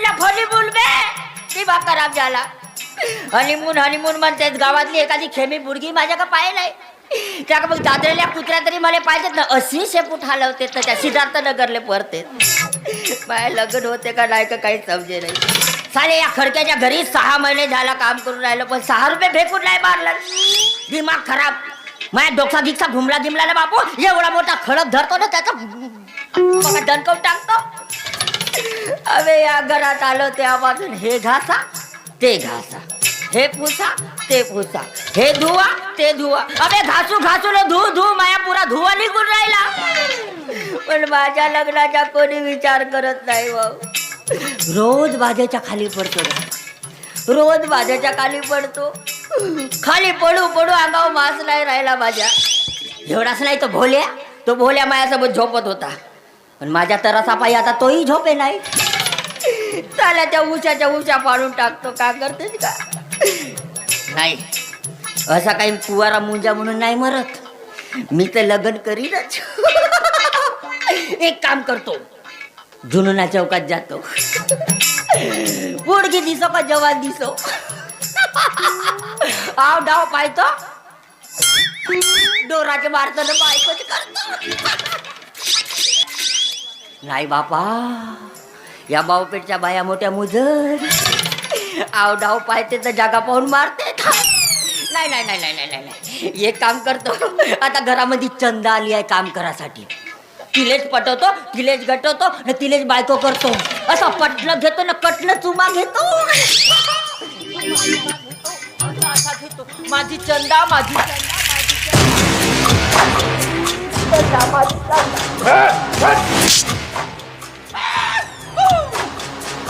हॉलीमून बे दिमाग खराब झाला. हनीमून म्हणते गावातली एखादी खेमी बुडगी माझ्या का पाय नाही त्या मग दादरेल्या कुत्र्या तरी मला पाहिजेत ना. अशी शेपूट हलवते तर त्या सिद्धार्थ नगरले परते बाय लग्न होते का नाही का काही समजे नाही. साले या खडक्याच्या घरी 6 महिने झाला काम करून राहिलो पण 6 रुपये फेकून नाही मारला. दिमाग खराब. माझ्या डोक्सा गिक्सा घुमला ना बापू. एवढा मोठा खडक धरतो ना त्याचा दणकवून टाकतो. अबे या घरात आलो तेव्हापासून हे घासा ते घासा, हे पुसा ते पुसा, हे धुवा ते धुवा. अबे घासू न धू माया पुरा धुवा निघून राहिला. पण माझ्या लग्नाचा कोणी विचार करत नाही. रोज बाजेच्या खाली पडतो, रोज बाजेच्या खाली पडतो. खाली पडू अंगावर मास नाही राहिला माझ्या. एवढाच नाही तो भोल्या माझ्यासोबत झोपत होता पण माझ्या तरासा पायी आता तोही झोपे नाही. त्याला त्या उशा पाडून टाकतो. का करते का नाही असा काही कुवारा मुंजा म्हणून नाही मरत. मी तर लग्न करीनच. एक काम करतो जुनूना चौकात जातो. पोडगी दिसो का जवान दिसो आव डाव पाहतो डोराचे मारतो ना बायकोच करतो. नाही बापा या बावपेठच्या बाया मोठ्या मुजर आव डाव पाहते तर जागा पाहून मारते. नाही एक काम करतो आता घरामध्ये चंदा आली आहे काम करासाठी. तिलेच पटवतो तिलेच गटवतो न तिलेच बायको करतो. असं पटलं घेतो ना कटलं चुमा घेतो. माझी चंदा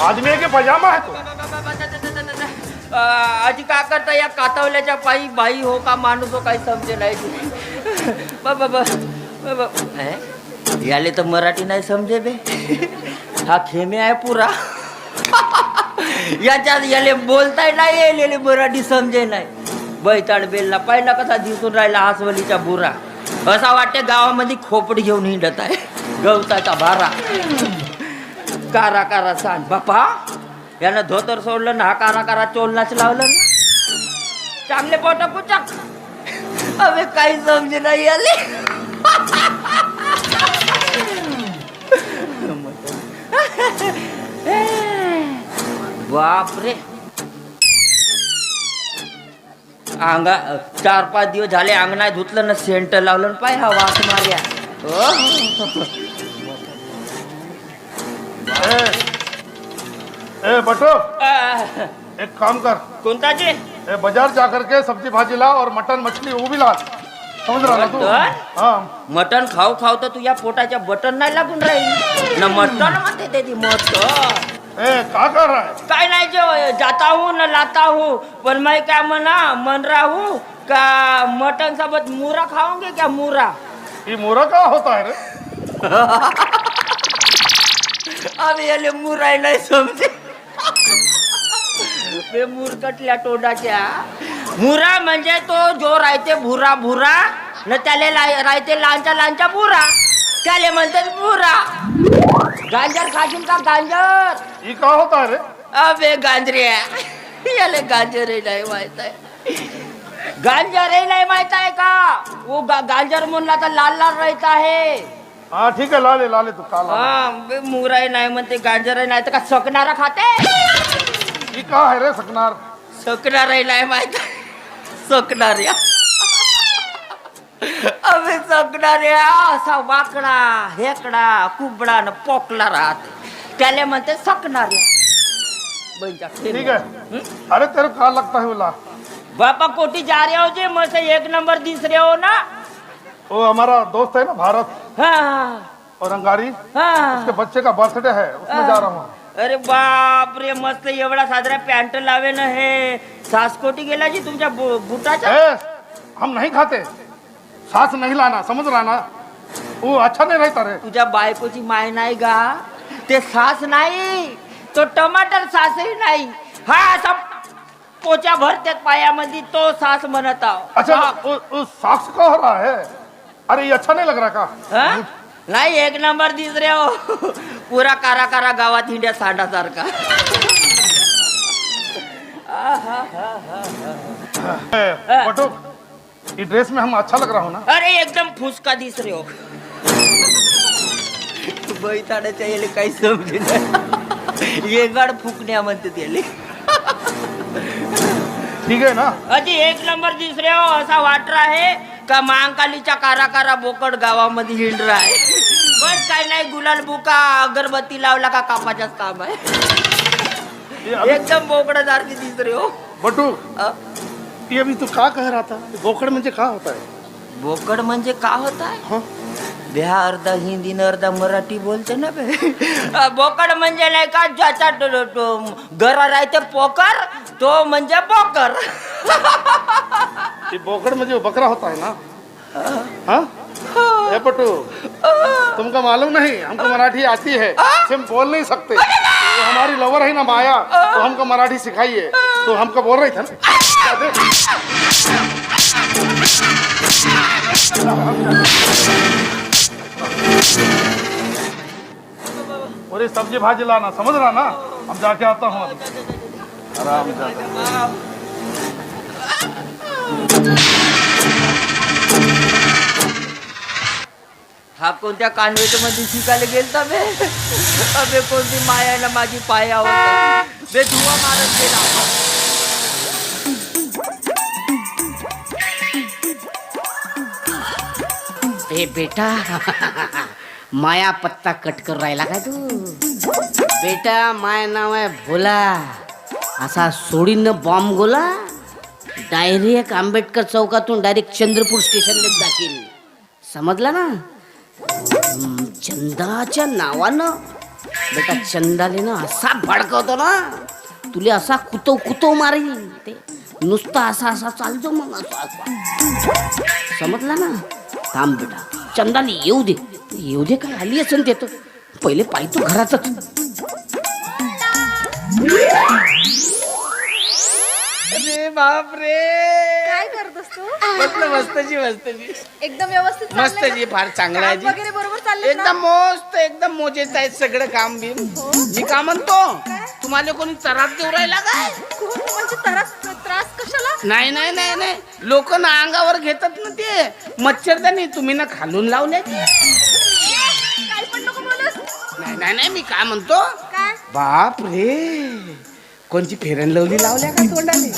आदमी है कि पजामा है तो? आजी का करता या कातवल्याच्या पायी बाई हो का माणूस हो काही समजे नाही. याले तर मराठी नाही समजे बे. हा खेमे आहे पुरा. याच्यात याले बोलताय नाही येलेले मराठी समजे नाही. बैताड बेलला पहिला कसा दिसून राहिला हासवलीचा बुरा. असा वाटते गावामध्ये खोपडी घेऊन हिंडत आहे गवताचा भारा. कारा सांग बापा यानं धोतर सोडलं ना हा कारा चोलनाच लावलं ना. चांगले पोट पुचक. अबे काही समजे नाही आले. बापरे अंगा 4-5 दिवस झाले अंगणात धुतलं ना सेंट लावलं पाय हा वास मार्या. ए बटो एक काम कर. कोणता जी बाजार जाकर के सब्जी भाजी ला और मटन मछली वो भी ला. समझ रहा ना तू? हाँ मटन खाऊ तर तुझ्या पोटाच्या बटन नाही लागून राहील ना. मटन म्हणते ते मटन. क्या कर रहा है? काय नाही जो जाता हूँ न लाता हूँ पर मैं क्या मन रहा हूँ का मटन सोबत मूरा खाओगे क्या मूरा. ये मोरा क्या होता है रे? अबे याले मुराय नाही समजे. बे मुरकटल्या तोंडाच्या. मुरा म्हणजे तो जो राहते भुरा न त्याले राहते लांचा बुरा त्याले म्हणतात बुरा. गांजर खाशील का गांजर. ये क्या होता है रे? अबे गांजऱ्या याले गांजरही नाही माहित आहे. गांजरही नाही माहित आहे का. वो गांजर म्हणला तर लाल रहता है. हाँ ठीक है ला ले तू काला. हाँ मुराई नाही म्हणते गांजरही नाही तर का सकणारा खाते. ये क्या है रे सकनार? सकणारही नाही माहित. सकणाऱ्या अबे सकणाऱ्या असा वाकडा हेकडा कुबडा न पोकला राहते त्याले म्हणते सकणाऱ्या. ठीक है. अरे तेरे को क्या लगता है बोला? बापा कोटी जा रहे हो जी मुझसे 1 नंबर दिस रहे हो ना. वो हमारा दोस्त है ना भारत. हाँ और अंगारी. हाँ उसके बच्चे का बर्थडे है उसमें जा रहा हूँ. अरे बाप रे मस्त एवढा साजरा पॅन्ट लावे ना. हे सासकोटी गेला जी तुमच्या बुटाच्या. हम नहीं खाते. सास नहीं लाना समझ रहा ना. वो अच्छा नहीं रहता रे. तुझ्या बायकोची माय नाही गा. ते सास नाही तो टमाटर सासही नाही. हा असा पोचा भरतात पायामध्ये तो सास म्हणत आहो. अच्छा वो सास का हो रहा है. अरे ये अच्छा नहीं लग रहा का. नाही एक नंबर दिस रे हो. पुरा कारा कारा गावात हिंड्या सांडासारखा. बटू ये ड्रेस में हम अच्छा लग रहा हूँ ना? अरे एकदम फुसका दिस रे हो. बैताड्याच्या येले काही समजे नाही. येगाड फुकण्या म्हणते त्याले. ठीक है ना? अजी एक नंबर दिस रे हो. असा वाटर आहे का महाकालीच्या कारा कारा बोकड गावामध्ये हिंड आहे. बस काय नाही गुलाल बुका अगरबत्ती लावला का कापाच्याच काम आहे. एकदम बोकडासारखी दिस रे हो. बटू ये अभी तू का कह रहा था? बोकड़ मुझे का होता है? बोकड म्हणजे का होत आहे? हाँ? बिहा अर्धा हिंदी न अर्धा मराठी बोलते ना बे. बोकड म्हणजे नाही का ज्याचा घरा राहते पोकर तो म्हणजे बोकर. ये बोकड़ मुझे बकरा होता है ना? हाँ? ए बटू तुमको मालूम नहीं हमको मराठी आती है, हम बोल नहीं सकते. तो हमारी लवर है ना माया, तो हमको मराठी सिखाइए. तो हमको बोल रही था ना. और ये सब्जी भाजी लाना, समझ रहा ना? अब जाके आता हूँ. आराम से. हा कोणत्या कॉन्व्हेंट मध्ये शिकायला गेलता बे? अबे कोणती मायाला माझी पायावर बे धुवा मारत गेला. ए बेटा माया पत्ता कट कर राहिला काय तू? बेटा माय नाव आहे भोला. असा सोडीन बॉम्ब गोला डायरेक्ट आंबेडकर चौकातून डायरेक्ट चंद्रपूर स्टेशनला दाखील. समजला ना? चंदाच्या नावानं बेटा चंदाले ना असा भडकवतो ना तुले असा कुतव कुतव मारेल. ते नुसता असा असा चालतो मग असा. समजला ना? थांब बेटा चंदाने येऊ दे. येऊ दे काय आली असेल ते तर पहिले पाहिजे तू घरातच. अरे बाप रे काय करतोस तू? मस्तची एकदम व्यवस्थित चाललंय ना? मस्तची फार चांगला आहे काम जी. वगैरे बरोबर चालले एकदम मस्त एकदम मोजेत आहे सगळं काम बिम. मी का म्हणतो तुम्हाला कोणी त्रास देऊ राहिला काय? म्हणजे त्रास कशाला? नाही नाही नाही नाही लोक ना अंगावर घेतात ना ते मच्छरदानी तुम्ही ना खालून लावले. काय पण नको बोलूस. नाही नाही नाही मी काय म्हणतो काय? बाप रे कोणची फेरन लवली लावल्या का तोंडाने?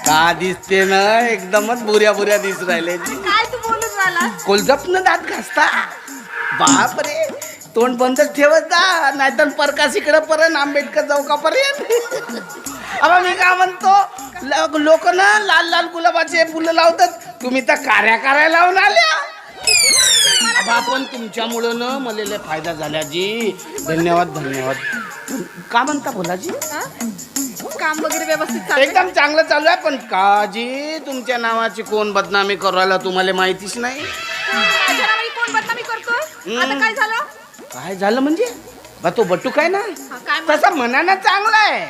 का दिसते ना एकदमच बुऱ्या बुऱ्या दिस राहिले. काय तू बोलून राहिला? कोलजपनं दात घासता. बाप रे तोंड बंदच ठेवत जा नाहीतर प्रकाश इकडे पर्यंत आंबेडकर चौकापर्यंत. अबा मी काय म्हणतो लोक ना लाल लाल गुलाबाचे फुलं लावतात तुम्ही तर कार्या लावून आल्या. अबा पण तुमच्यामुळं ना मला लय फायदा झाला जी. धन्यवाद. का म्हणता भोलाजी? हा? काम वगैरे व्यवस्थित चाललंय? एकदम चांगलं चालू आहे. पण काजी तुमच्या नावाची कोण बदनामी करू राहिला तुम्हाला माहितीच नाही. माझ्या नावाने कोण बदनामी करतोय? आता काय झालं? काय झालं म्हणजे बा तो बटू काय ना हा, काय तसा मनानं चांगला आहे.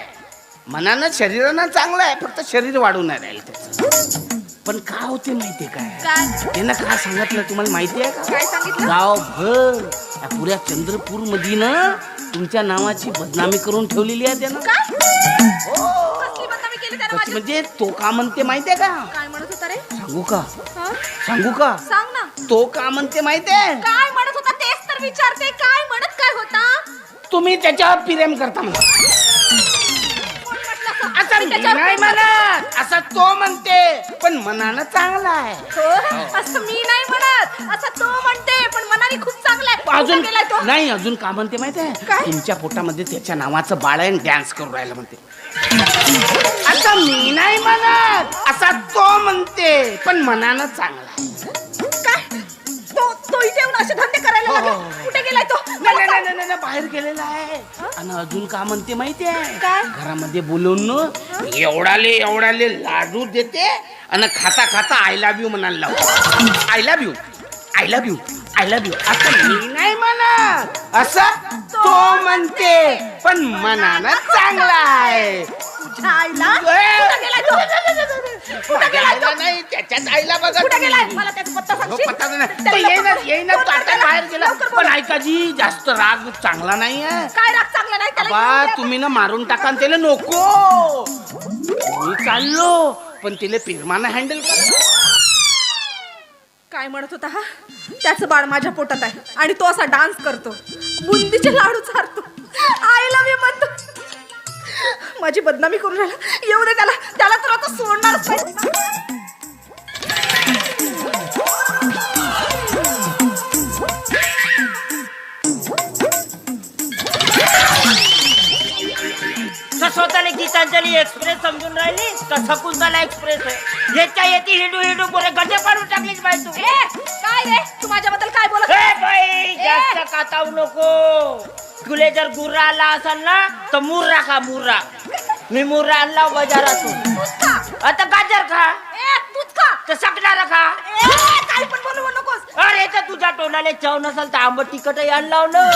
मनानं शरीरानं चांगलं आहे फक्त शरीर वाढून नाही राहील त्याचं. पण का होते माहितीये काय? काय? त्यानं का सांगितलं तुम्हाला माहिती आहे का? काय सांगितलं? गावभर या पुऱ्या चंद्रपूर मध्ये ना तुमच्या नावाची बदनामी करून ठेवलेली आहे त्यानं. कसली बदनामी केली त्याने कशी माझी? म्हणजे तो का म्हणते माहितीये का? काय म्हणत होता रे? सांगू का? हा? सांगू का? सांग ना. तो का म्हणते माहितीये? काय म्हणत होता तेच तर विचारते. काय म्हणत काय होता? तुम्ही त्याच्यावर प्रेम करता म्हणा. कोण म्हटलं असं? आता मी मी त्याच्यावर नाही प्रेम म्हणत असं तो म्हणते पण मनानं चांगला आहे. हो? असं मी नाही म्हणत. असं तो म्हणते पण मनाने खूप चांगला आहे. अजून कुठे गेलाय तो? नाही अजून का म्हणते माहिती आहे? काय? तुमच्या पोटामध्ये त्याच्या नावाचं बाळ आहे डान्स करून राहिलं म्हणते. असं मी नाही म्हणत असा तो म्हणते पण मनानं चांगला आहे. काय? तो इथे येऊन असे धंदे करायला लागला? कुठे गेलाय तो? मला नाही, सांग. नाही, नाही, नाही, बाहेर गेलेला आहे. आणि अजून का म्हणते माहितीये? काय? घरामध्ये बोलवून एवढाले लाडू देते आणि खाता खाता आय लव्ह यू म्हणायला लावतो. आय लव्ह यू असं मी नाही म्हणत असं तो म्हणते पण मनानं चांगला आहे. तुझ्या आईला कुठं गेलाय तो? कुठं गेलाय तो? आईला नाही, त्याच्याच आईला बघा कुठं तुम्ही. गेलाय? मला त्याचा पत्ता हो, सांगशील? पत्ता नाही. त्याला तो येईना लवकर- येईना तो आता लवकर बाहेर गेला. लवकर पण बोला. ऐका जी, जास्त राग चांगला नाहीये. काय राग चांगला नाही त्याला बा येऊ द्या. तुम्ही ना मारून टाका आणि त्याला नको. मी चाललो पण तिला पिरमानं हँडल करा. काय म्हणत होता हा? त्याचं बाळ माझ्या पोटात आहे आणि तो असा डान्स करतो, बुंदीचे लाडू चारतो, आईला मी म्हणतो. माझी बदनामी करून राहिला. येऊ दे त्याला, त्याला तर आता सोडणारच नाही. तर स्वतःला गीतांजली एक्सप्रेस समजून राहिली का शकुंतला एक्सप्रेस आहे? येत्या येते हिंडू हिंडू पुरे गड्डे पाडून टाकलीच बाई तू. काय रे, तू माझ्याबद्दल काय बोलत ए बाई, जास्त कातावू नको. तुले जर गुर्रा आला असेल ना तर मुर्रा खा, मुर्रा. मी मुर्रा आणला बाजारातून. तूच खा. आता गाजर खा, तूच खा. तर सकणारा खा. काय पण बोलू नकोस. अरे तर तुझ्या तोंडाला चव नसेल तर आंबट तिखट यायला लावलं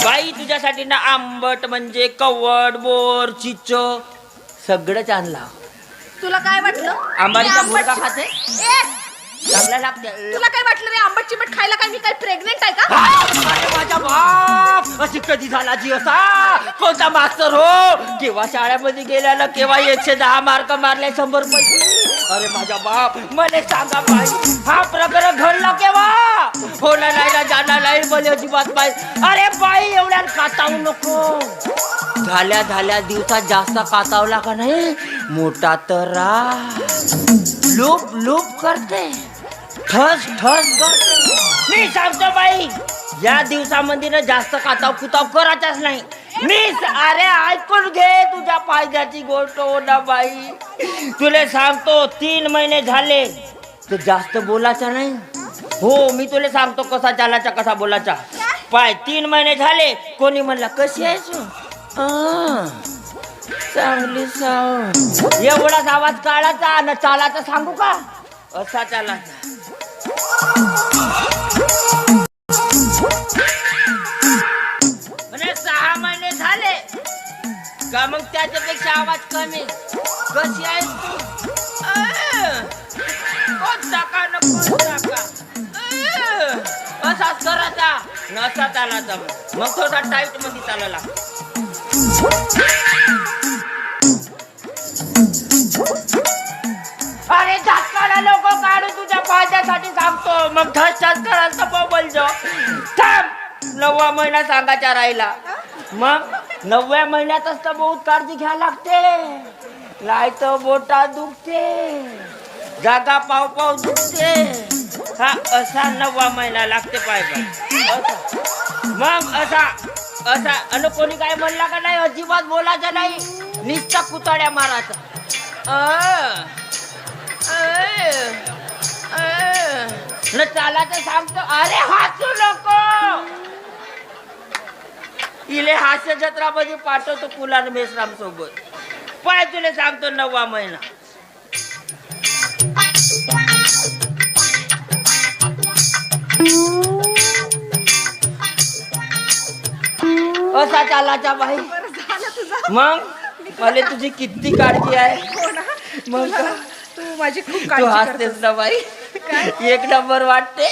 बाई. तुझ्यासाठी ना आंबट म्हणजे कवड, बोर, चिच्च सगळंच आणला. तुला काय वाटलं? आंबाडीचा मी मुर्गा आंबट- खाते, ए, चांगला लागते. तुला काय वाटलं रे? आंबट चिमट खायला काय मी काय प्रेग्नेंट आहे का? अरे माझा बाप, अशी कधी झाला जी असा? कोणता मास्तर हो? केव्हा शाळेमध्ये गेल्याला, केव्हा 110 मार्क मारले, 100 पैसे. अरे माझा बाप, मला सांगा बाई, हा प्रकार घडला केव्हा? होणार नाही ना, जाणार नाही, मला अजिबात बाई. अरे बाई, एवढ्या कातावू नको. झाल्या दिवसात जास्त कातावला का नाही, मोठा तरा लूप लूप करते, ठस ठस करते. मी सांगतो बाई, या दिवसामध्ये ना जास्त काताव कुताव करायचाच नाही. अरे ऐकून घे, तुझ्या फायद्याची गोष्ट हो ना बाई. तुला सांगतो 3 महिने झाले तर जास्त बोलायचा नाही. हो, मी तुला सांगतो कसा चालायचा, कसा बोलायचा. पाय 3 महिने झाले, कोणी म्हणला कशी आहेस? चांगली साव. एवढाच आवाज काढायचा न चालायचा सांगू का? असा चालायचा. म्हणजे 6 महिने झाले का मग त्याच्यापेक्षा आवाज कमी. कशी आहेस तू? कोणता का न कोणता का? असाच करायचा नसा चालायचा. मग थोडा टाईट मध्ये चालायला. अरे झाटकाला लोक काढू, तुझ्या फायद्यासाठी सांगतो. मग ठस ठस करायला तर बोलतो. थांब, 9वा महिना सांगायचा राहिला. मग 9व्या महिन्यातच तर बहुत काळजी घ्यायला लागते. नाही तर बोटा दुखते, जागा पाव पाव दुखते. हा असा 9वा महिना लागते पाहिजे. मग असा असा अन कोणी काय म्हणला का नाही, अजिबात बोलायचं नाही, नुसता कुताड्या मारायचा. न चालायचं सांगतो. अरे हसू नको. इले हास्य जत्रामध्ये पाठवतो कुलान मेसराम सोबत. पाय तुला सांगतो 9वा महिना. असा चालायचा बाई. बरं झालं तुझं. मग मला तुझी किती काळजी आहे. हो ना. मग का? तू माझी खूप तू काळजी हसतेस करतोस. ना बाई, एक नंबर वाटते.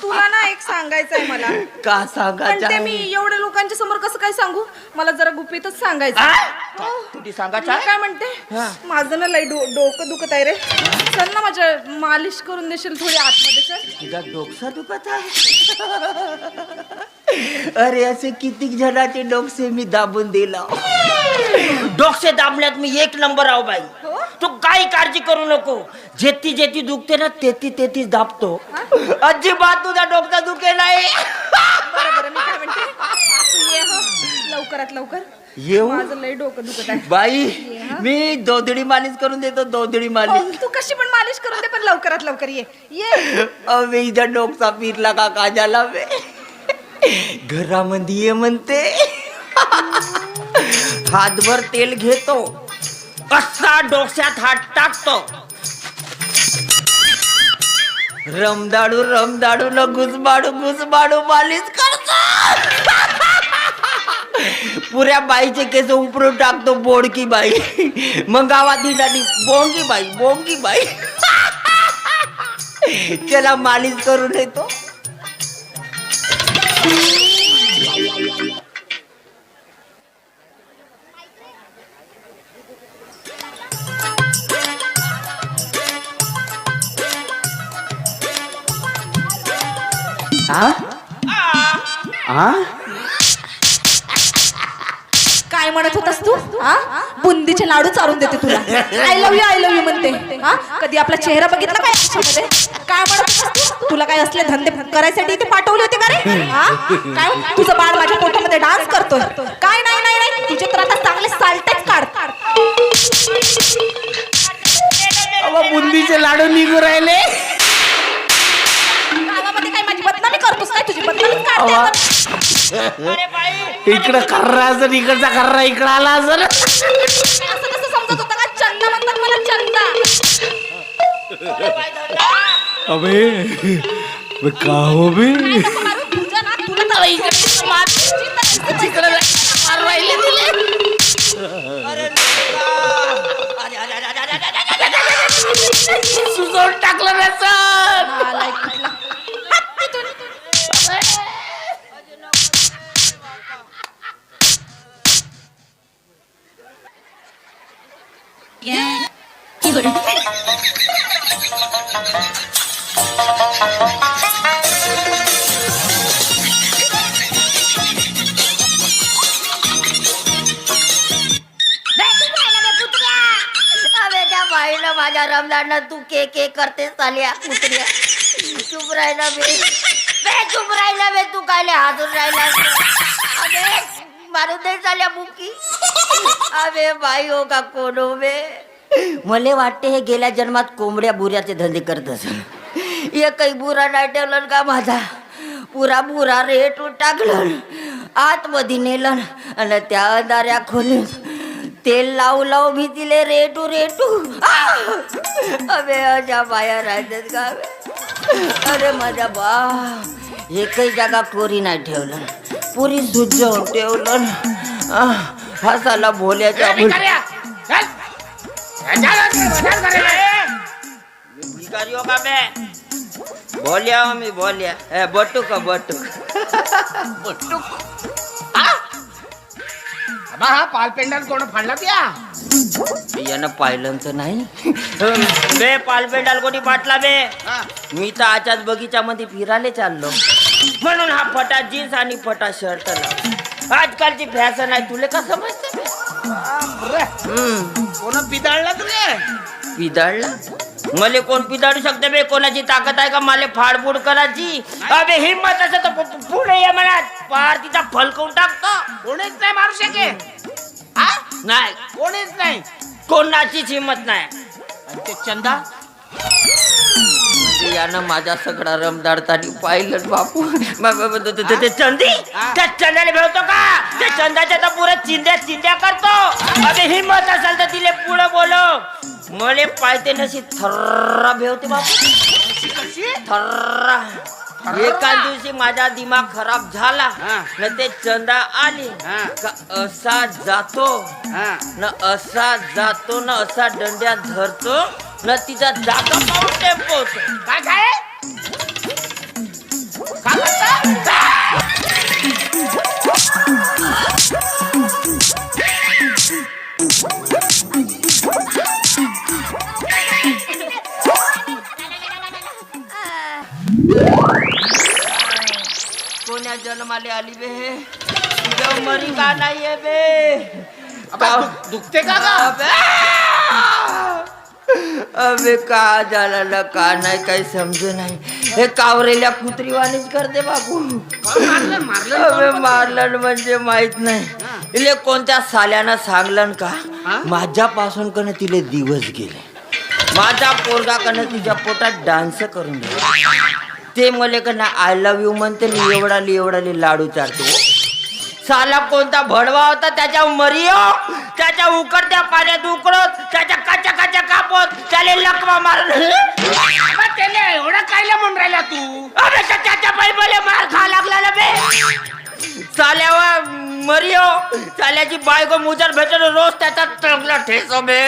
तुला ना एक सांगायचंय मला. का पण सांगायचं ते मी आहे? एवढ्या लोकांच्या समोर कसं काय सांगू? मला जरा गुपितच सांगायचं. तुझी सांगायचं मी आहे? काय म्हणते, हा. माझं ना लय डोकं दुखत आहे रे. चल ना, माझ्या मालिश करून देशील थोडी आतमध्ये. चल. तुझा डोकसा दुखत आहे? अरे असे किती जणांचे डोकसे मी दाबून दिला. डोकसे दाबण्यात मी 1 नंबर आहो बाई. हो? तू काही काळजी करू नको. जेती जेती दुखते ना तेतीच दाबतो. अजिबात तुझा डोकसा दुखे नाही. बरं बरं, मी काय म्हणते, तू ये हं, लवकरात लवकर. येऊ माझं लय डोकं दुखत आहे. बाई, मी दोधडी मालिश करून देतो, दोधडी हो, मालिश. तू कशी पण मालिश करून दे, पण लवकरात लवकर ये. ये. अवे इजा डोकसा फिरला का काजाला वे. घरामध्ये ये म्हणते. हातभर तेल घेतो, असा डोक्यात हात टाकतो, रमदाडू न घुसबाडू मालिश करतो. पुऱ्या बाईचे केस उपरून टाकतो बोडकी बाई. मग गावात हिंडाली बोंगी बाई बोंगी बाई. त्याला मालिश करून येतो. काय म्हणत होतास तू? बुंदीचे लाडू चारून देते तुला. आय लव्ह यू म्हणते. कधी आपला चेहरा बघितला काय आयुष्यामध्ये? काय म्हणत होतास तू? तुला काय असले धंदे करायसाठी इथे पाठवले होते का रे? काय तुझं बाळ माझ्या पोटामध्ये डान्स करतोय? काय नाही नाही नाही, तुझे तर आता चांगले साल्टेच काढ. बुंदीचे लाडू निघू राहिले. गावामध्ये काय माझी बदनामी करतोस काय? तुझी बदनामीच काढते. इकडं कर्रा असेल, इकडचा कर्रा इकडं आला असेल. असं कसं समजत होता का? चंदा म्हणतात मला चंदा. अबे का हो बे काय नको मारू, तुझं ना तुला तर इकडे मार. तिकडं मार राहिले दिले. सुजवून टाकलं ना सर. नालायक कुठला. हात तिथून. अबे त्या बाईनं माझ्या रमजानला तू के के करते चाल्या कुत्र्या. चुप राहिला बे. चुप राहिला बे. तू काय हातून राहिला. अबे मारून दे चाल्या मुकी. अबे बाई हो का कोण हो बे. मले वाटते हे गेल्या जन्मात कोंबड्या बुऱ्याचे धंदे करत असेल. हे काही बुरा नाही ठेवलं का माझा. पुरा बुरा रेटून टाकलं आतमध्ये नेलं आणि त्या अंधाऱ्या खोलीत तेल लावू लावू मी तिले रेटू रेटू. अबे अशा बाया राहतात का बे. अरे माझ्या बा एकही जागा कोरी नाही ठेवलं. पुरी सुजवून ठेवलं. हसाला भोल्याच्या भिकारी हो का बे. बोलिया हो मी बोलिया. ए बटू का बटू. बट्टू हा पाल पेंडल कोण फाडला त्या. यानं पाहिलं तर नाही बे. पालपेंडाल कोणी पाटला बे. मी तर आजच्याच बगीच्यामध्ये फिरायला चाललो म्हणून हा फटा जीन्स आणि फटा शर्ट लाव. आजकालची फॅशन आहे तुला का समजते. कोण पिदाळला तुले. पिदाळला मले कोण पिदाळू शकते बे. कोणाची ताकद आहे का मला फाडफूड करायची. अबे हिम्मत असं तर पुढे ये म्हणा पार तिचा फलकवून टाकतो. कोणीच नाही मारू शके. नाही कोणीच नाही. कोणाचीच हिम्मत नाही. आणि ते चंदा यानं माझा सगळा रमदाडतानी पाहिलं बापू. ते चंदी त्या चंदाने भेटतो का. त्या चंदाच्या तर पुरे चिंध्या चिंध्या करतो. अबे हिम्मत असेल तर तिले पुढे बोलव. मले पायते नशी थर्रा भेवते बापू. थर्रा. एका दिवशी माझा दिमाग खराब झाला न ते चंदा आली का असा जातो न असा जातो न असा दंड्या धरतो न तिचा जागा पाहून टेम्पोतो. काय काय कोण्या जन्माले आली बे. तुझ्या मरी का नाहीये बे. दुखते का अबे का झालं ना का नाही काही समजू नाही. हे कावरेल्या कुत्रीवाणीच करते बापू. अबे मारलं म्हणजे माहित नाही. इले कोणत्या साल्यानं सांगलं का माझ्यापासून कन तिले दिवस गेले. माझा पोरगा कन तिच्या पोटात डान्स करून ते मले कन आय लव्ह यू म्हणते. एवढाली लाडू चालतो. साला कोणता भडवा होता त्याच्या मरियो. त्याच्या उकडत्या पाण्यात उकडत त्याच्या काच्या काच्या कापत त्याले लकवा मारून. एवढा कायला म्हणून राहिला तू. अबे त्याच्या पायी मले मार खा लागला ना बे. चाल्यावर मरियो चाल्याची बायको मुजर भेटून रोज त्याचा ट्रकला ठेसो बे.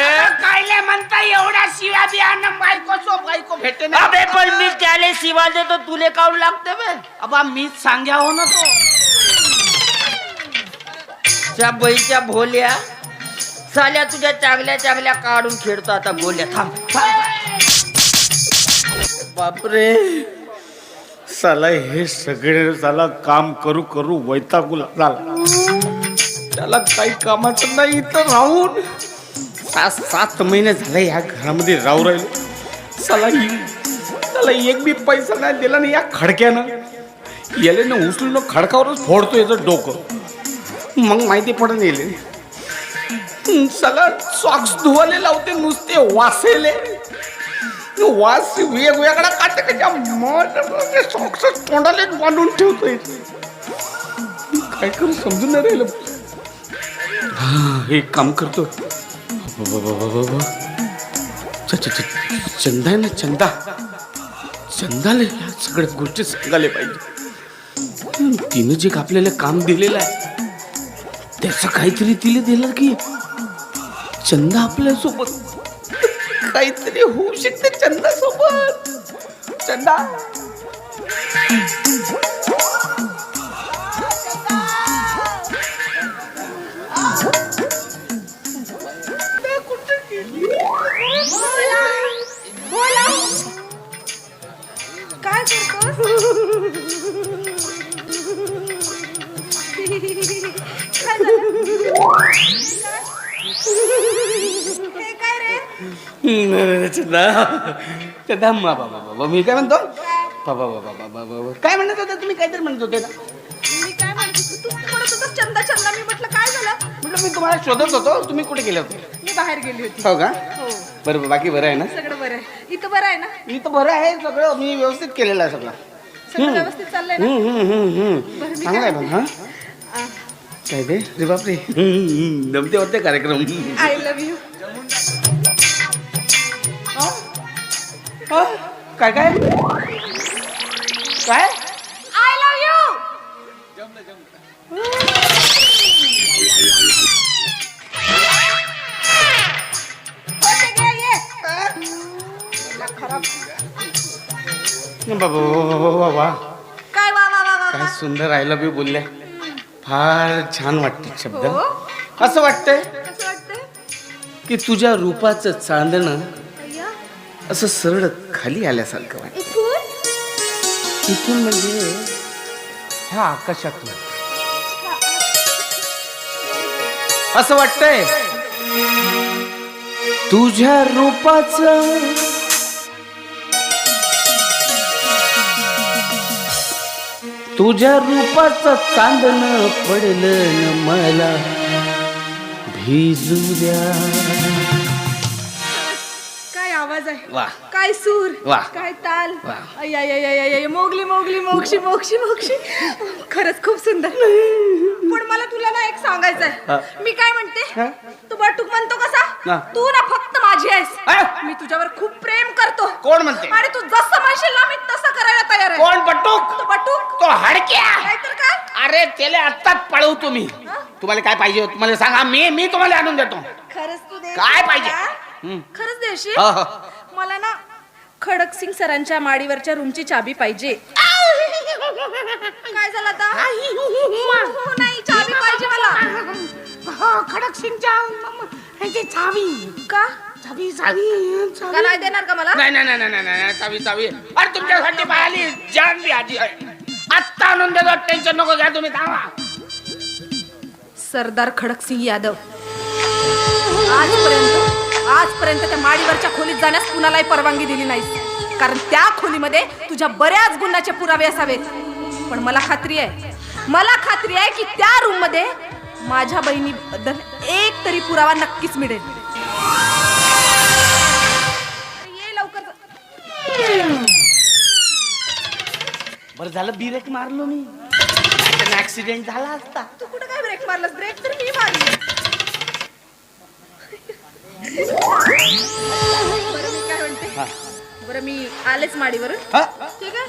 कायले म्हणता एवढ्या शिव्या बिया बायको भेटे ना. अबे पण मी त्याले शिवा देतो तुले काऊन लागते बे. अबा मीच सांग्या हो ना तो. त्या बैच्या भोल्या चाल्या तुझ्या चांगल्या चांगल्या काढून खेळतो आता गोल्या. थांब बापरे साला हे सगळे साला काम करू करू वैतागू झाला. त्याला काही कामाचं नाही तर राहून 7 महिने झाले या घरामध्ये राहू राहिलो. साला एक बी पैसा नाही दिला नाही या खडक्यानं. याले ना उचलून खडकावरच फोडतो याचं डोकं. मग माहिती पडून येईल साला सॉक्स धुवाले लावते नुसते वासेले. वास वेगवेगळा काटे का सॉक्स तोंडाले बांधून ठेवतोय. काय करू समजून नाही राहिलं. एक काम करतो. चंदा आहे ना चंदाला या सगळ्या गोष्टी सांगायला पाहिजे. तिनं जे आपल्याला काम दिलेलं आहे त्याचं काहीतरी तिला दिलं की चंदा आपल्या सोबत काहीतरी होऊ शकते. चंदा सोबत चंदा काय करतो? काय झालं? हे काय रे? चंदा बाबा मी काय म्हणतो बाबा काय म्हणत होते तुम्ही. काहीतरी म्हणत होते ना. मी काय म्हणत होतो? तू म्हणत होता चंदा चंदा. मी म्हटलं काय झालं? म्हटलं मी तुम्हाला शोधत होतो. तुम्ही कुठे गेले होते. मी बाहेर गेली होती. हो का. हो बरं बाकी बरं आहे ना. सगळं बरं आहे. इथं बरं आहे ना. मी तर बरं आहे सगळं. मी व्यवस्थित केलेलं आहे सगळं. सगळं व्यवस्थित चाललंय ना. बरं, मी चांगलं आहे काय पण हा काय ते रे बापरे जमते होते कार्यक्रम. I love you. काय काय काय आय लव्ह यू. बाबा काय वा वा वा वा काय सुंदर आय लव्ह यू बोलल्या. फार छान वाटते शब्द. हो? असं वाटतंय कसं वाटतंय? की तुझ्या रूपाचं चांदणं अय्या, असं सरळ खाली आल्यासारखं वाटतं. इथून? इथून म्हणजे ह्या आकाशातून असं वाटतंय तुझ्या रूपाचं चांदणं पडलं न मला भिजू द्या. काय आवाज आहे. वा. काय सूर. वा. काय ताल. वा. अय्या मोगली मोगली मोक्षी मोक्षी मोक्षी. खरंच खूप सुंदर. पण मला तुला ना एक सांगायचं आहे. मी काय म्हणते. तू बटूक म्हणतो कसा. तू ना फक्त माझी आहेस. मी तुझ्यावर खूप प्रेम करतो. कोण म्हणते. आणि तू जसं म्हणशील ना मी तसं करायला तयार आहे. कोण बटूक. तो बटूक. तो हडक्या. नाहीतर काय. अरे त्याला आत्ताच पळवतो मी. तुम्हाला काय पाहिजे तुम्हाला सांगा. मी तुम्हाला आणून देतो. खरंच तू दे. काय पाहिजे? खरंच देशील. हो, हो. मला ना खडक सिंग सरांच्या माडीवरच्या रूमची चाबी पाहिजे. काय झालं आता. हो, नाही चाबी पाहिजे मला. खडक सिंगच्या चावी का चावी का नाही देणार का मला. नाही चावी अरे तुमच्यासाठी पाहिली जान बी आजी आहे. आत्ता आणून देतो. टेन्शन नको घ्या तुम्ही. थांबा. सरदार खडक सिंग यादव आजपर्यंत त्या माडीवरच्या खोलीत जाण्यास कुणालाही परवानगी दिली नाही. कारण त्या खोलीमध्ये तुझ्या बऱ्याच गुन्ह्याचे पुरावे असावेत. पण मला खात्री आहे की त्या रूम मध्ये माझ्या बहिणीबद्दल एक तरी पुरावा नक्कीच मिळेल. ये लवकर. बरं झालं ब्रेक मारलो मी. ऍक्सिडेंट झाला असता. तू कुठे काय ब्रेक मारलास. ब्रेक तर मी मारली. बरं मी काय म्हणते. बरं मी आलेच माडीवरून. ठीक आहे.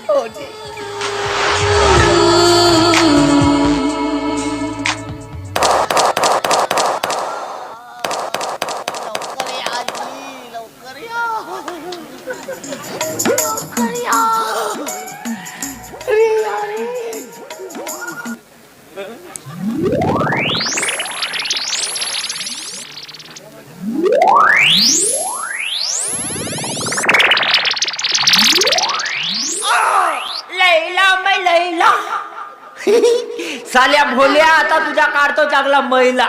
भोल्या आता तुझ्या काढतो चांगला महिला.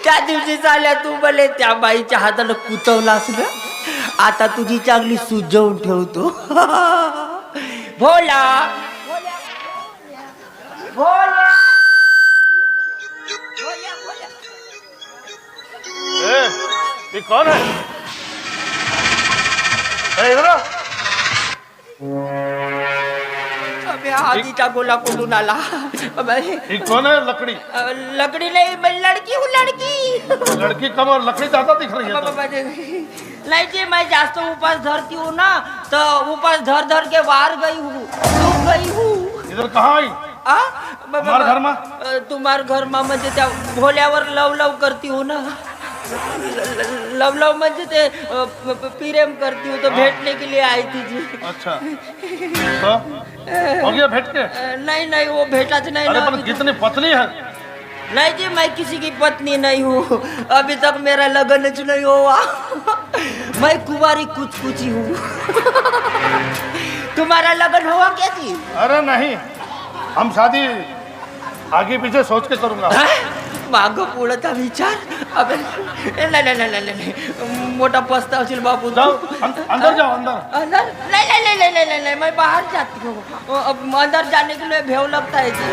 त्या दिवशी झाल्या तू भले त्या बाईच्या हातानं कुचवलास ना, आता तुझी चांगली सुजवून ठेवतो. भोला भोल्या ये कौन है? इधर आ. अबे आधीचा गोला कुठून आला? ये कौन है? लकड़ी लकड़ी नहीं, मैं लड़की हूँ, लड़की. लड़की कम और लकड़ी ज्यादा दिख रही है तो. नहीं जी, मैं जास्त उपास धरती हूँ ना, तो उपास धर धर के बाहर गई हूँ, डूब गई हूँ. इधर कहाँ आई? तुम्हार घर में? तुम्हार घर में म्हणजे त्या भोल्यावर लव लव करती हूँ ना. लव लव म्हणजे ते प्रेम करती हूँ, तो भेटने के लिए आई थी जी. अच्छा तो हो गया भेट के? नहीं नहीं, वो भेटा तो नहीं अरे ना पर अभी तक. कितनी पतली है. नहीं जी, मैं किसी की पत्नी नहीं हूँ, अभी तक मेरा लगन ज नहीं हुआ. मैं कुंवारी कुछ कुछ ही हूँ. तुम्हारा लगन हुआ क्या जी? अरे नहीं, हम शादी आगे पीछे सोच के करूंगा. माग पुढचा विचार. अबे नाही नाही नाही नाही नाही, मोठा पस्तावशील बापू. जाओ अंदर जाओ अंदर. अंदर नहीं नहीं नहीं नहीं नहीं नहीं, मैं बाहर जाती हूँ. अब अंदर जाने के लिए भेव लगता है जी.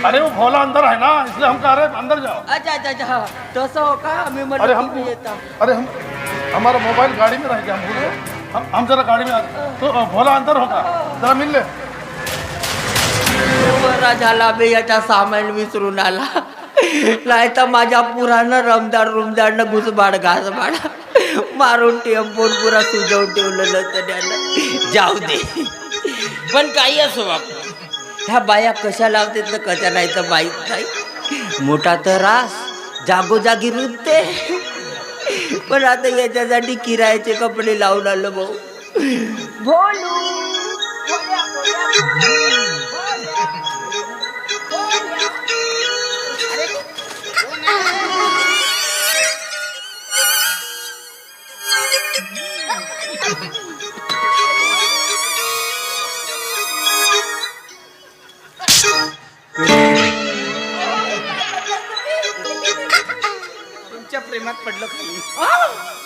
अरे वो भोला अंदर है ना, इसलिए हम कह रहे हैं अंदर जाओ. अच्छा अच्छा अच्छा, तसं हो का? मी अरे म्हटलं हम तुम्ही येता. अरे हम हमारा मोबाइल गाड़ी में रह गया, हम भूल गए. हम जरा गाड़ी में तो भोला अंदर होगा, जरा मिल ले. बरा झाला बे, याचा सामान विसरून आला. नाही तर माझ्या पुरानं रमदार रुमदारनं घुसबाड घासबाड मारून टेम्पोन पुरा सुजवून ठेवलं नसतं त्यानं. जाऊ दे, पण काही असो बापू, ह्या बाया कशा लावतात ना कशा नाही तर माहीत नाही. मोठा तर रास जागोजागी रुजते, पण आता याच्यासाठी किरायाचे कपडे लावून आलं भाऊ. भोलू भोल्या, भोल्या, तुमच्या प्रेमात पडलं खाली.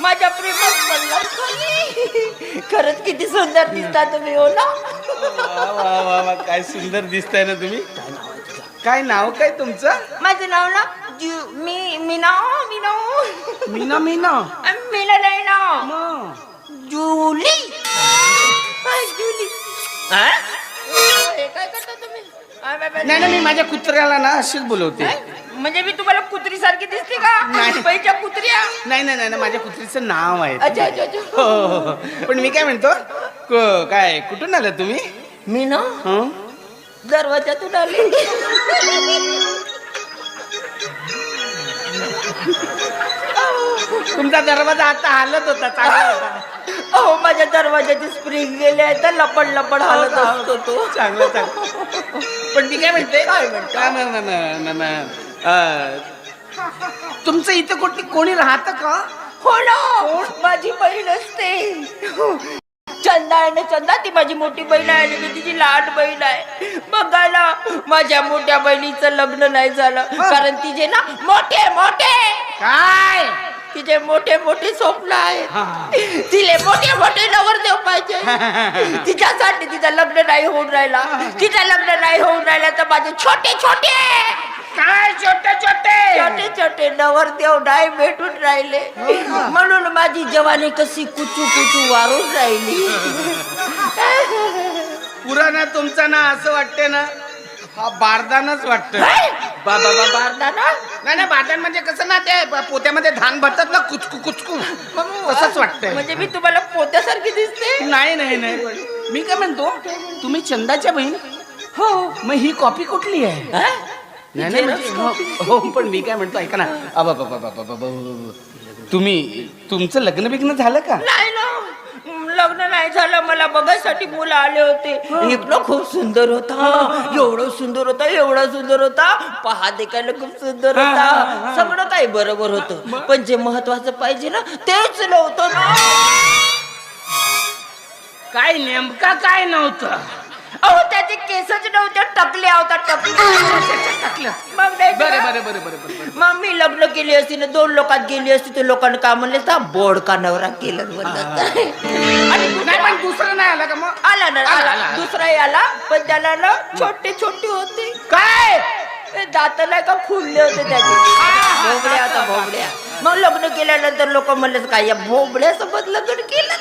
माझ्या प्रेमात पडला खाली. खरंच किती सुंदर दिसता तुम्ही, हो ना? वा वा वा वा, काय सुंदर दिसताय ना तुम्ही. काय नाव काय तुमचं? माझं नाव ना मीना मीना मीना मीना नाही ना, मग जुली. जुली हे काय करता तुम्ही? नाही ना, मी माझ्या कुत्र्याला ना अशीच बोलवते. म्हणजे मी तुम्हाला कुत्री सारखी दिसते का? नाही. पैच्या कुत्र्या. नाही नाही नाही, माझ्या कुत्रीचं नाव आहे. अच्छा अच्छा अच्छा. हो, हो, हो. पण मी काय म्हणतो, काय कुठून आलं तुम्ही? मी ना हं? दरवाजातून आले. तुमचा दरवाजा आता हालत होता, चांगला होता. अहो, माझ्या दरवाजाची स्प्रिंग गेले आहे तर लपड लपड हालत असतो तो. चांगलं चांगलं. पण मी काय म्हणते, काय म्हणतो? तुमचं इथं कोणी राहतं का? हो ना, माझी बहीण असते. चंदा आहे ना, चंदा, ती माझी मोठी बहीण आहे आणि मी तिची लहान बहीण आहे. बघायला माझ्या मोठ्या बहिणीचं लग्न नाही झालं, कारण तिचे ना मोठे मोठे काय तिचे मोठे मोठे स्वप्न आहेत. तिले मोठे मोठे नवरदेव पाहिजे. तिच्यासाठी तिचं लग्न नाही होऊन राहिला. तिचं लग्न नाही होऊन राहिला तर माझे छोटे छोटे काय छोटे छोटे छोटे छोटे नवरदेव नाही भेटून राहिले. म्हणून माझी जवानी कशी कुचू कुचू वारून राहिली. पुराणा तुमचा ना असं वाटते ना, हा बारदानच वाटत. बारदाना नाही बारदान म्हणजे कसं ना, ते पोत्यामध्ये धान भरतात ना, कुचकू कुचकू, तसंच वाटतंय. म्हणजे मी तुम्हाला पोत्यासारखी दिसते? नाही नाही नाही, मी काय म्हणतो, तुम्ही चंदाच्या बहीण हो. मग ही कॉपी कुठली आहे? नाही नाही म्हणजे हो, पण मी काय म्हणतो ऐका ना, तुमचं लग्न बिग्न झालं का? नाही ना, लग्न नाही झालं. मला बघायसाठी मुलं आले होते. इकडं खूप सुंदर होता, एवढं सुंदर होता, एवढा सुंदर होता, पहा देखायला खूप सुंदर होता. सगळं काही बरोबर होतं, पण जे महत्वाचं पाहिजे ना तेच नव्हतं ना. काय नेमका काय नव्हतं? अहो, त्याचे केसच नव्हते, टकले होता टकले. टाकलं. मग नाही बरं का? बरं बरं बरं बरं. मग मी लग्न केली असती ना, 2 लोकात गेली असती, ते लोकांना काय म्हणले तर बोड का नवरा केलं म्हणलं. आणि नाही पण दुसरं नाही आलं का मग? आला ना, आला, आला आला. दुसराही आला, पण त्याला ना छोटे छोटे होते, काय दात नाही का फुलले होते त्याचे, भोबड्या होता भोबड्या. मग लग्न केल्यानंतर लोक म्हणले काय या भोबड्यासोबत लग्न केलं.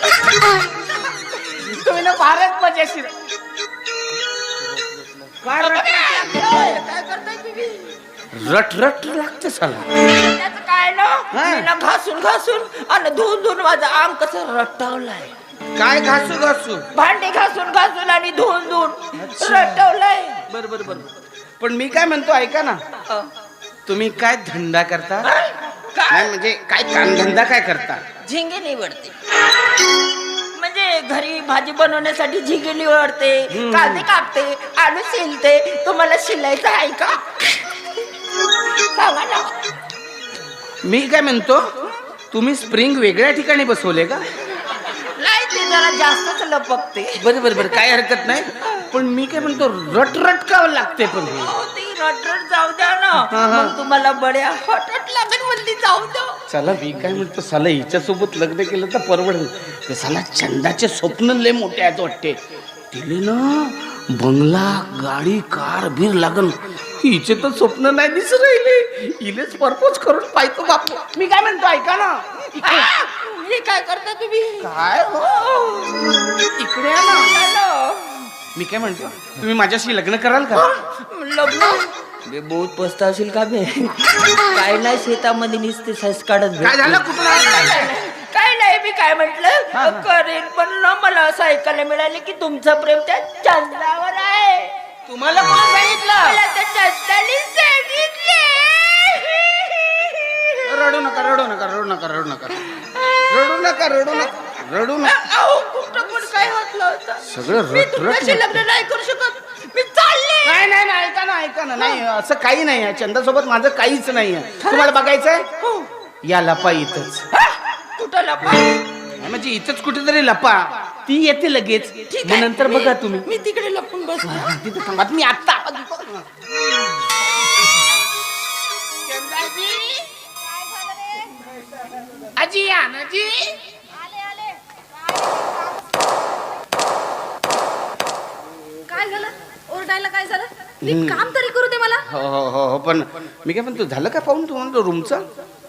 तुम्ही ना फारच मजेशीर. काय काय करताय तुम्ही? रट रट लागते साला. त्याचं काय ना, मी ना घासून घासून आणि धुवून धुवून माझं अंग कसं रटावलंय. काय घासू घासू. भांडे घासून घासून आणि धुवून धुवून रटावलंय. बर बर बर. पण मी काय म्हणतो ऐका ना, तुम्ही काय धंदा करता? नाही म्हणजे काय कामधंदा काय करता? झिंगे निवडते, म्हणजे घरी भाजी बनवण्यासाठी झिंगे निवडते, कांदे कापते, आलू शिलते. तुम्हाला शिलायचं आहे का? सांगा ना. मी काय म्हणतो, तुम्ही स्प्रिंग वेगळ्या ठिकाणी बसवले का? नाही, ते जरा जास्तच लपकते. बरं बरं बरं, काय हरकत नाही. पण मी काय म्हणतो, रट रट का लागते पण हे? हो, ती रटरट जाऊ द्या ना. मग तुम्हाला बड्या हटट लागेल म्हणली, जाऊ द्या. चला मी काय म्हणतो, साला हिच्यासोबत लग्न केलं तर परवडेल. ते साला चंदाचे स्वप्न लय मोठे आहेत वाटते. तिले ना बंगला गाडी कार बीर लागन, हिचे तर स्वप्न नाही दिसू राहिले. हिलेच परपोज करून पाहतो बापू. मी काय म्हणतो ऐका ना, हे काय करता तुम्ही? काय हो? इकडे या ना. मी काय म्हणतो, तुम्ही माझ्याशी लग्न कराल का? लग्न बे बहुत पस्तावशील का बे? काय नाही, शेतामध्ये निसते सस काढत काय झालं? कुठून आलं? काय नाही, मी काय म्हटलं करेन, पण ना मला असं ऐकायला मिळाले की तुमचं प्रेम त्या चंद्रावर आहे. तुम्हाला कोण सांगितलं? मला त्या चंद्राने सांगितले. रडू नका रडू नका रडू नका रडू नका रडू नका रडू नका रडू नका. अहो, कुठं पण काय घातलं होतं? सगळं मी रट रट. तुमच्याशी लग्न नाही करू शकत, मी चालले. नाही नाही नाही, ऐका ना ऐका ना. नाही असं काही नाही आहे, चंदासोबत माझं काहीच नाही आहे. तुम्हाला बघायचंय? या लपा इथंच. कुठं लपा? म्हणजे इथंच कुठेतरी लपा, ती येते लगेच. मग नंतर बघा तुम्ही. मी तिकडे लपून बस. तिथे थांबा, मी आत्ता. आजी या ना जी. काय झालं? ओरडायला काय झालं? नीट काम तरी करू दे मला. हो हो हो हो. पण मी काय म्हणतो, झालं का पाहून तुम्हाला रूमचं?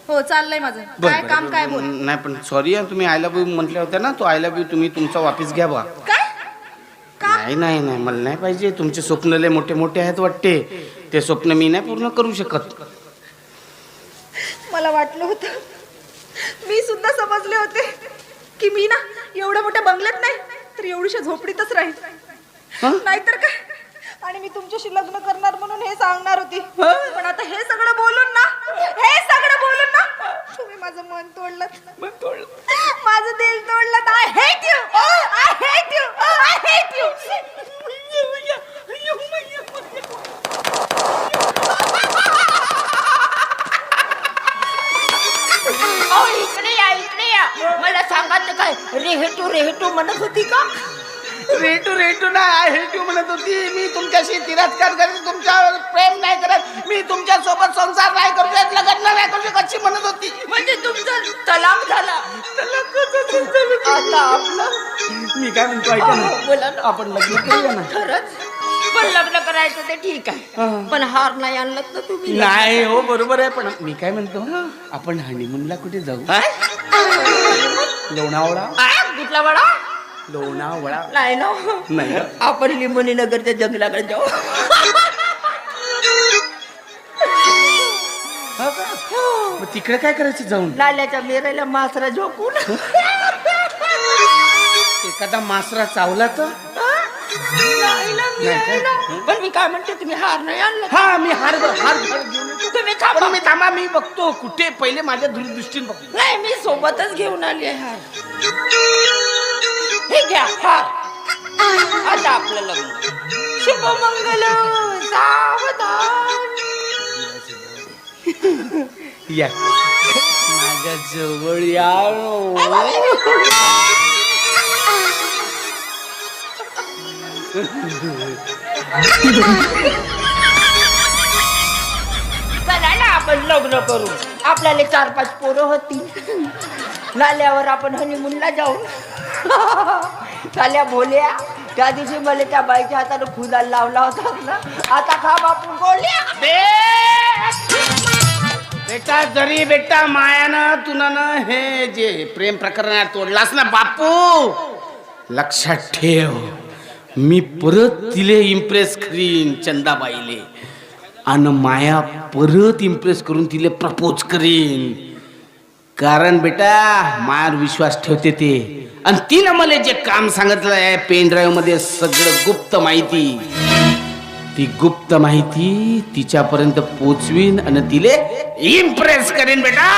हो, चाललंय माझं. काय काम काय बोल. नाही पण सॉरी, तुम्ही आय लव्ह यू म्हटल्या होत्या ना, तो आय लव्ह यू तुम्ही तुमचा वापिस घ्या बा. काय? नाही नाही नाही, मला नाही पाहिजे. तुमचे स्वप्न लय मोठे मोठे आहेत वाटते, ते स्वप्न मी नाही पूर्ण करू शकत. मला वाटलं होतं, मी सुद्धा समजले होते की मी ना एवढ्या मोठ्या बंगल्यात नाही तर एवढीशा झोपडीतच राहील. नाहीतर काय. आणि मी तुमच्याशी लग्न करणार म्हणून हे सांगणार होती, पण आता हे सगळं बोलून ना तुम्ही माझं मन तोडलं, माझं दिल तोडलं. I hate you, I hate you, I hate you. इकडे या, इकडे या. मला सांगा ते काय रेहेटू म्हणत होती का? रेटू रेटू ना, आय हेट यू म्हणत होती. मी तुमच्याशी तिरस्कार करत, तुमच्यावर प्रेम नाही करत, मी तुमच्या सोबत संसार नाही करू शकत, लग्न नाही करू शकत अशी म्हणत होती. म्हणजे तुमचा तलाक झाला. आता आपलं मी काय म्हणतो ऐका ना, बोला ना. आपण लग्न करूया ना. खरंच? पण लग्न करायचं ते ठीक आहे, पण हार नाही आणलं तर तुम्ही. नाही हो, बरोबर आहे. पण मी काय म्हणतो, आपण हनीमूनला कुठे जाऊ? लोणावळा. कुठला वडा? लोणावळा. नाही ना, नाही. आपण लिंबोनी नगरच्या जंगलाकडे जाऊ. मग तिकडे काय करायचं जाऊन? लाल्याच्या मेरायला मासरा झोपून. एखादा मासरा चावला तर? पण मी काय म्हणते, तुम्ही हार नाही आणलं. हा, मी हार घेऊन येतो. तुम्ही पण मी थांबा, मी बघतो कुठे, पहिले माझ्या दूरदृष्टीने बघतो. नाही, मी सोबतच घेऊन आली आहे हार. हे घ्या हार. आता आपलं लग्न. शुभमंगल सावधान. या माझ्या जवळ या. चला ना आपण लग्न करू. आपल्याला 4-5 पोरं होती. नाल्यावर आपण हनीमूनला जाऊ. चाल्या भोल्या त्या दिवशी मला त्या बाईच्या हाताने खुदाला लावला होता ना. आता खा बापू बोलल्या. बेटा जरी बेटा मायानं तुनं हे जे प्रेम प्रकरण तोडलास ना बापू, लक्षात ठेव मी परत तिले इम्प्रेस करीन चंदाबाईले, आणि माया परत इम्प्रेस करून तिले प्रपोज करीन. कारण बेटा मायावर विश्वास ठेवते ते, आणि तिनं मला जे काम सांगितलं आहे पेन ड्राईव्ह मध्ये सगळं गुप्त माहिती, ती गुप्त माहिती तिच्यापर्यंत पोचवीन आणि तिले इम्प्रेस करेन बेटा.